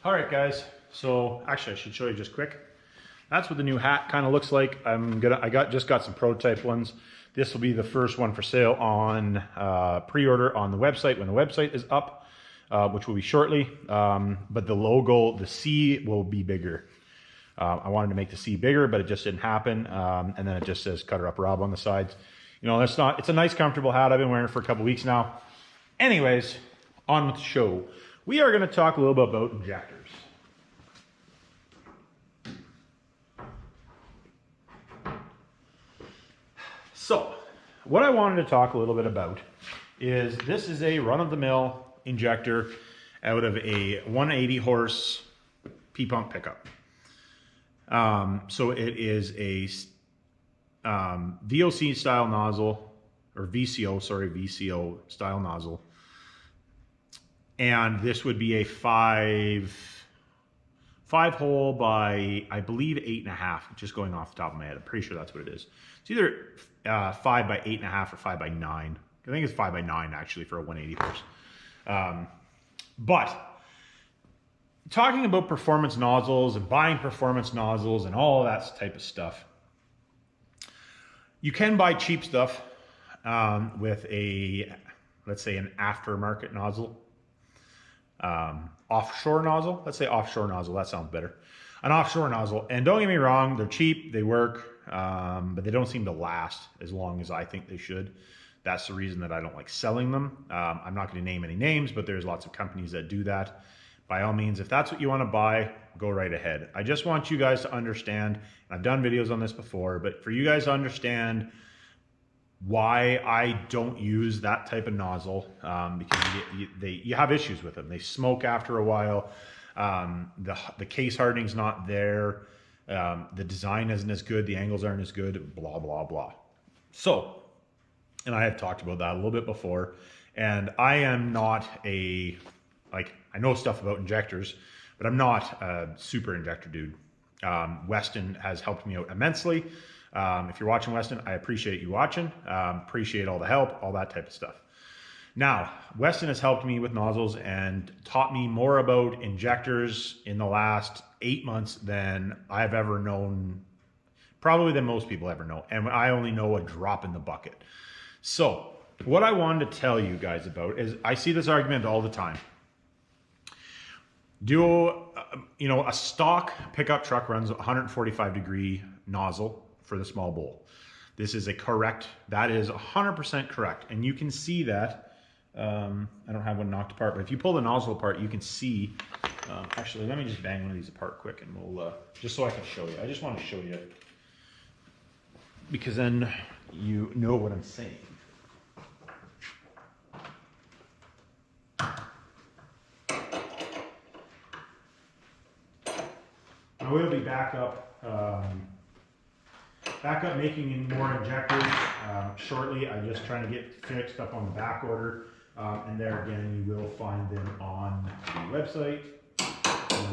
All right, guys. So actually, I should show you just quick. That's what the new hat kind of looks like. Just got some prototype ones. This will be the first one for sale on pre-order on the website when the website is up, which will be shortly. But the logo, the C will be bigger. I wanted to make the C bigger, but it just didn't happen. And then it just says CUTTERUP Rob on the sides. You know, it's a nice, comfortable hat. I've been wearing it for a couple weeks now. Anyways, on with the show. We are going to talk a little bit about injectors. So, what I wanted to talk a little bit about is this is a run-of-the-mill injector out of a 180 horse P-pump pickup. So it is a VOC style nozzle, or VCO style nozzle. And this would be a five hole by, I believe, 8.5, just going off the top of my head. I'm pretty sure that's what it is. It's either 5 by 8.5 or 5 by 9. I think it's 5 by 9 actually for a 180 horse. But talking about performance nozzles and buying performance nozzles and all of that type of stuff, you can buy cheap stuff with a, let's say, an aftermarket nozzle. Offshore nozzle, let's say offshore nozzle, that sounds better. An offshore nozzle, and don't get me wrong, they're cheap, they work, but they don't seem to last as long as I think they should. That's the reason that I don't like selling them. I'm not going to name any names, but there's lots of companies that do that. By all means, if that's what you want to buy, go right ahead. I just want you guys to understand, and I've done videos on this before, but for you guys to understand why I don't use that type of nozzle, because you have issues with them. They smoke after a while. The case hardening's not there. The design isn't as good. The angles aren't as good, blah, blah, blah. So, and I have talked about that a little bit before, and I am not I know stuff about injectors, but I'm not a super injector dude. Weston has helped me out immensely. If you're watching Weston, I appreciate you watching. Appreciate all the help, all that type of stuff. Now, Weston has helped me with nozzles and taught me more about injectors in the last 8 months than I've ever known, probably than most people ever know. And I only know a drop in the bucket. So what I wanted to tell you guys about is I see this argument all the time. A stock pickup truck runs 145 degree nozzle for the small bowl. This is that is 100% correct. And you can see that, I don't have one knocked apart, but if you pull the nozzle apart, you can see, actually, let me just bang one of these apart quick and we'll, just so I can show you. I just want to show you, because then you know what I'm saying. I will be back up making more injectors shortly. I'm just trying to get fixed up on the back order. And there again, you will find them on the website. The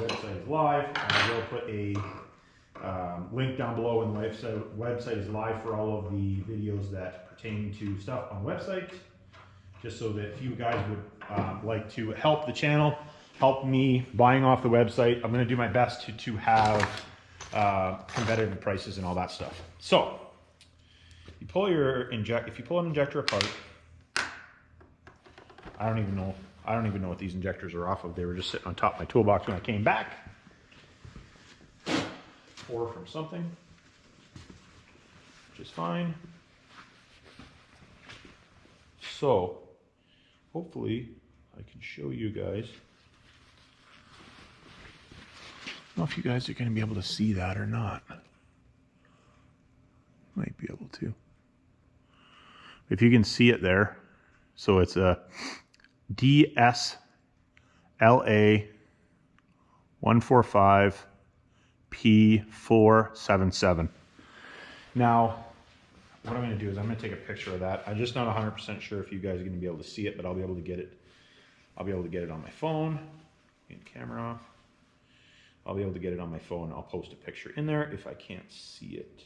website is live. I will put a link down below, and the website is live for all of the videos that pertain to stuff on the website. Just so that if you guys would like to help the channel, help me buying off the website, I'm going to do my best to have competitive prices and all that stuff. So, you pull if you pull an injector apart, I don't even know what these injectors are off of. They were just sitting on top of my toolbox when I came back. Or from something, which is fine. So, hopefully I can show you guys. I don't know if you guys are going to be able to see that or not. Might be able to. If you can see it there. So it's a DSLA 145 P477. Now, what I'm going to do is I'm going to take a picture of that. I'm just not 100% sure if you guys are going to be able to see it, but I'll be able to get it. I'll be able to get it on my phone. Get the camera off. I'll be able to get it on my phone. I'll post a picture in there if I can't see it.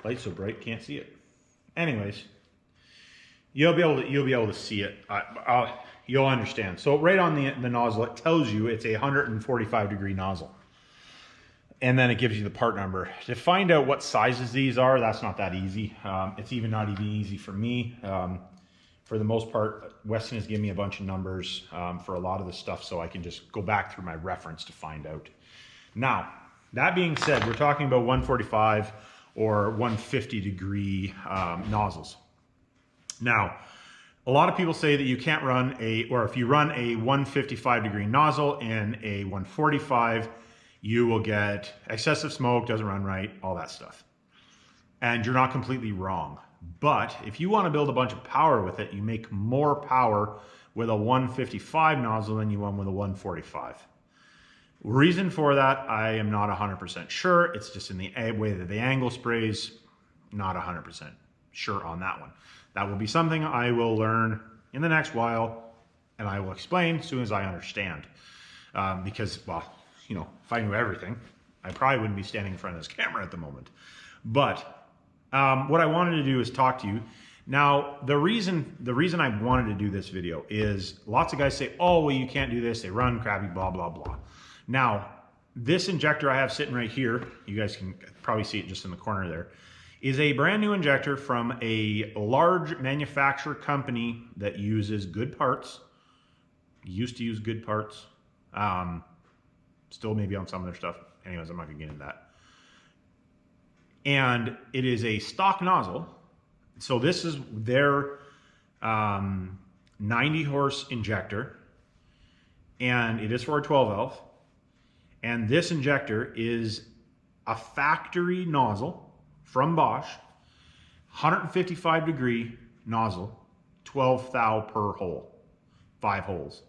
Light's so bright, can't see it. Anyways, you'll be able to see it. You'll understand. So right on the nozzle, it tells you it's a 145 degree nozzle. And then it gives you the part number. To find out what sizes these are, that's not that easy. It's not even easy for me. For the most part, Weston has given me a bunch of numbers for a lot of the stuff, so I can just go back through my reference to find out. Now, that being said, we're talking about 145 or 150 degree nozzles. Now, a lot of people say that you can't run or if you run a 155 degree nozzle in a 145, you will get excessive smoke, doesn't run right, all that stuff. And you're not completely wrong. But if you want to build a bunch of power with it, you make more power with a 155 nozzle than you will with a 145. Reason for that, I am not 100% sure. It's just in the way that the angle sprays, not 100% sure on that one. That will be something I will learn in the next while, and I will explain as soon as I understand. Because, well, you know, if I knew everything, I probably wouldn't be standing in front of this camera at the moment. But what I wanted to do is talk to you. Now, the reason I wanted to do this video is lots of guys say, oh, well, you can't do this. They run crappy, blah, blah, blah. Now, this injector I have sitting right here, you guys can probably see it just in the corner there, is a brand new injector from a large manufacturer company that uses good parts. Used to use good parts. Still maybe on some of their stuff. Anyways, I'm not gonna get into that. And it is a stock nozzle. So this is their 90 horse injector. And it is for a 12 valve. And this injector is a factory nozzle from Bosch, 155 degree nozzle, 12 thou per hole, 5 holes.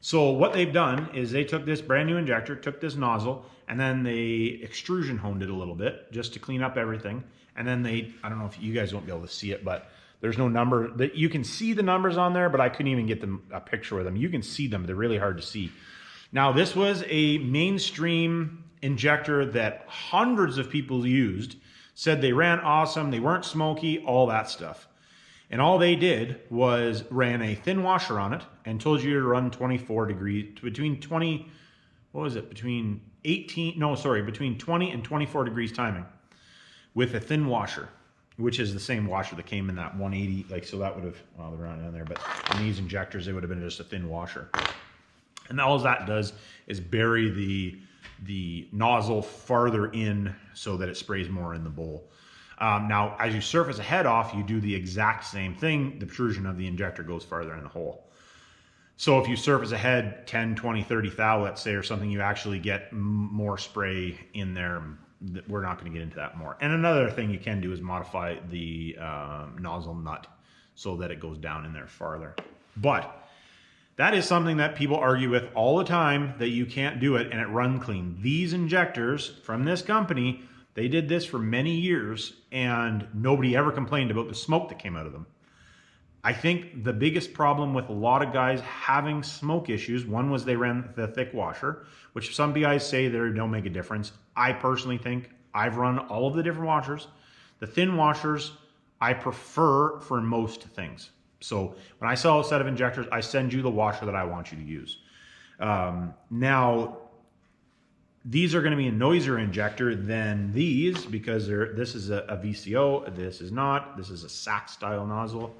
So what they've done is they took this brand new injector, took this nozzle, and then they extrusion honed it a little bit just to clean up everything. And then I don't know if you guys won't be able to see it, but there's no number that you can see the numbers on there, but I couldn't even get them a picture of them. You can see them, they're really hard to see. Now this was a mainstream injector that hundreds of people used, said they ran awesome, they weren't smoky, all that stuff. And all they did was ran a thin washer on it and told you to run 24 degrees, between 20 and 24 degrees timing with a thin washer, which is the same washer that came in that 180, like, so that would have, well, they're not in there, but in these injectors, it would have been just a thin washer. And all that does is bury the nozzle farther in so that it sprays more in the bowl. Now, as you surface a head off, you do the exact same thing. The protrusion of the injector goes farther in the hole. So if you surface a head 10, 20, 30 thou, let's say, or something, you actually get more spray in there. We're not going to get into that more. And another thing you can do is modify the nozzle nut so that it goes down in there farther. But that is something that people argue with all the time, that you can't do it and it run clean. These injectors from this company, they did this for many years and nobody ever complained about the smoke that came out of them. I think the biggest problem with a lot of guys having smoke issues, one was they ran the thick washer, which some guys say they don't make a difference. I personally think I've run all of the different washers. The thin washers I prefer for most things. So when I sell a set of injectors, I send you the washer that I want you to use. Now, these are going to be a noisier injector than these because this is a VCO, this is not. This is a sack style nozzle.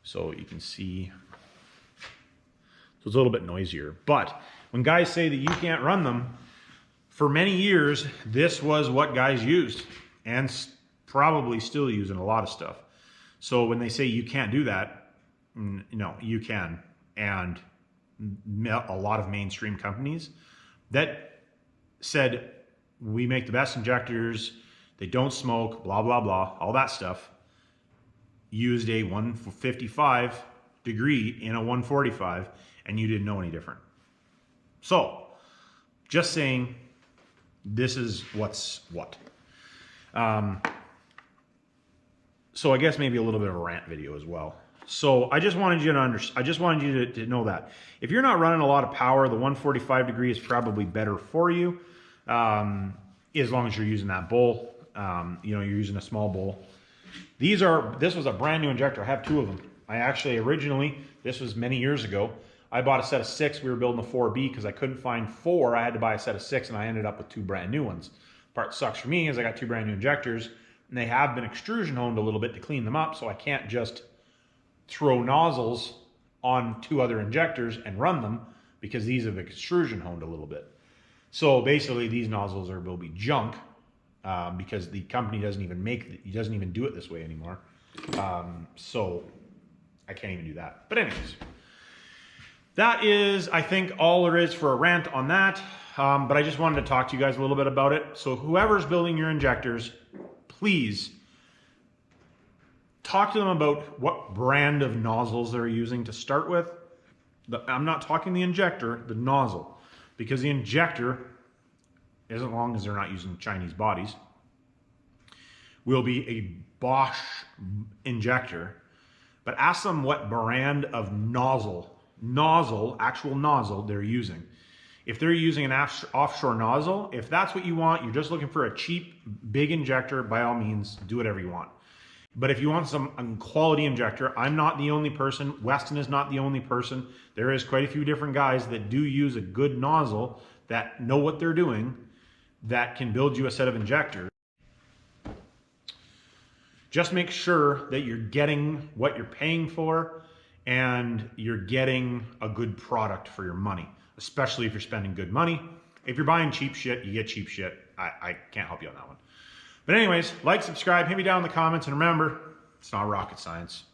So you can see, so it's a little bit noisier. But when guys say that you can't run them, for many years, this was what guys used and probably still use in a lot of stuff. So when they say you can't do that, no, you can. And a lot of mainstream companies that said, we make the best injectors, they don't smoke, blah, blah, blah, all that stuff, used a 155 degree in a 145, and you didn't know any different. So, just saying, this is what's what. So I guess maybe a little bit of a rant video as well. So I just wanted you to know that if you're not running a lot of power, the 145 degree is probably better for you, as long as you're using that bowl. you know, you're using a small bowl. This was a brand new injector. I have 2 of them. I actually originally, this was many years ago, I bought a set of 6. We were building a 4B because I couldn't find 4. I had to buy a set of 6, and I ended up with 2 brand new ones. Part sucks for me is I got 2 brand new injectors, and they have been extrusion honed a little bit to clean them up, so I can't just throw nozzles on 2 other injectors and run them because these have extrusion honed a little bit. So basically these nozzles will be junk because the company doesn't even do it this way anymore. So I can't even do that. But anyways, that is, I think, all there is for a rant on that. But I just wanted to talk to you guys a little bit about it. So whoever's building your injectors, please talk to them about what brand of nozzles they're using to start with. I'm not talking the injector, the nozzle. Because the injector, as long as they're not using Chinese bodies, will be a Bosch injector. But ask them what brand of actual nozzle they're using. If they're using an offshore nozzle, if that's what you want, you're just looking for a cheap, big injector, by all means, do whatever you want. But if you want some quality injector, I'm not the only person. Weston is not the only person. There is quite a few different guys that do use a good nozzle that know what they're doing that can build you a set of injectors. Just make sure that you're getting what you're paying for and you're getting a good product for your money, especially if you're spending good money. If you're buying cheap shit, you get cheap shit. I can't help you on that one. But anyways, like, subscribe, hit me down in the comments, and remember, it's not rocket science.